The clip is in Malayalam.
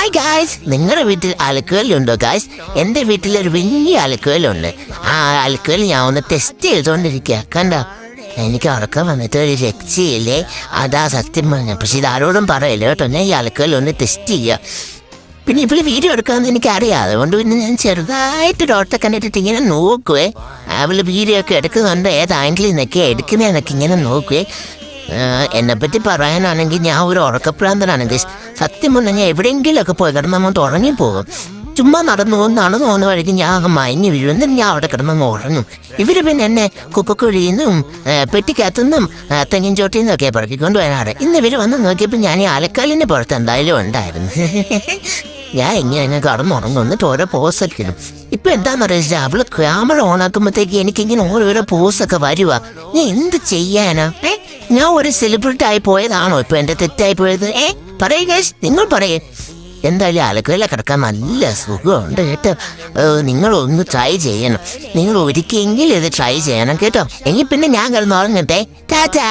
ഹായ് ഗായ്സ്, നിങ്ങളുടെ വീട്ടിൽ അലക്കുകല്ലുണ്ടോ ഗായ്സ്? എൻ്റെ വീട്ടിലൊരു വലിയ അലക്കുകല്ലുണ്ട്. ആ അലക്കുകല്ല് ഞാൻ ഒന്ന് ടെസ്റ്റ് ചെയ്തുകൊണ്ടിരിക്കുക. കണ്ടോ, എനിക്ക് ഉറക്കം വന്നിട്ട് ഒരു രക്ഷയില്ലേ. അതാ സത്യം പറഞ്ഞ. പക്ഷെ ഇതാരോടും പറയില്ല കേട്ടോ. ഞാൻ ഈ അലക്കുകല്ലൊന്ന് ടെസ്റ്റ് ചെയ്യുക. പിന്നെ ഇപ്പോൾ വീഡിയോ എടുക്കാമെന്ന് എനിക്കറിയാം. അതുകൊണ്ട് പിന്നെ ഞാൻ ചെറുതായിട്ട് ഡോക്ടറെ കണ്ടിട്ട് ഇങ്ങനെ നോക്കുവേ. അവള് വീഡിയോ ഒക്കെ എടുക്കുന്നുണ്ട്, ഏത് ആംഗിളിൽ നിന്നൊക്കെ എടുക്കുന്നതെന്നൊക്കെ ഇങ്ങനെ നോക്കുവേ. എന്നെപ്പറ്റി പറയാനാണെങ്കിൽ ഞാൻ ഒരു ഉറക്കപ്രാന്തനാണ് ഗൈസ്. സത്യം പറഞ്ഞാൽ ഞാൻ എവിടെയെങ്കിലുമൊക്കെ പോയി കിടന്ന് അങ്ങോട്ട് ഉറങ്ങിപ്പോകും. ചുമ്മാ നടന്നു പോകുന്ന വഴിക്ക് ഞാൻ മയങ്ങി വീഴും. ഞാൻ അവിടെ കിടന്നങ്ങ് ഉറങ്ങും. ഇവർ പിന്നെ എന്നെ കുപ്പക്കുഴിയിൽ പെട്ടിക്കകത്തുനിന്നും തെങ്ങിൻ ചോട്ടിൽ നിന്നൊക്കെ പറക്കിക്കൊണ്ട് വരാറ്. ഇന്ന് ഇവർ വന്ന് നോക്കിയപ്പോൾ ഞാൻ ഈ അലക്കാലിൻ്റെ പുറത്ത് എന്തായാലും ഉണ്ടായിരുന്നു. ഞാൻ ഇങ്ങനെ കടന്നുറങ്ങും, എന്നിട്ട് ഓരോ പോസൊക്കെ ഇടും. ഇപ്പം എന്താണെന്ന് അറിയില്ല, അവള് ക്യാമറ ഓണാക്കുമ്പോഴത്തേക്ക് എനിക്കിങ്ങനെ ഓരോരോ പോസൊക്കെ വരുക. ഞാൻ എന്ത് ചെയ്യാനാ? ഞാൻ ഒരു സെലിബ്രിറ്റി ആയി പോയതാണോ ഇപ്പൊ എന്റെ തെറ്റായി പോയത്? പറയുക, നിങ്ങൾ പറയേ. എന്തായാലും അലക്കുകയില കിടക്കാൻ നല്ല സുഖമുണ്ട് കേട്ടോ. നിങ്ങളൊന്ന് ട്രൈ ചെയ്യണം. നിങ്ങൾ ഒരിക്കലെങ്കിലും ഇത് ട്രൈ ചെയ്യണം കേട്ടോ. എങ്കിൽ പിന്നെ ഞാൻ കിടന്നുറങ്ങട്ടെ. ടാറ്റാ.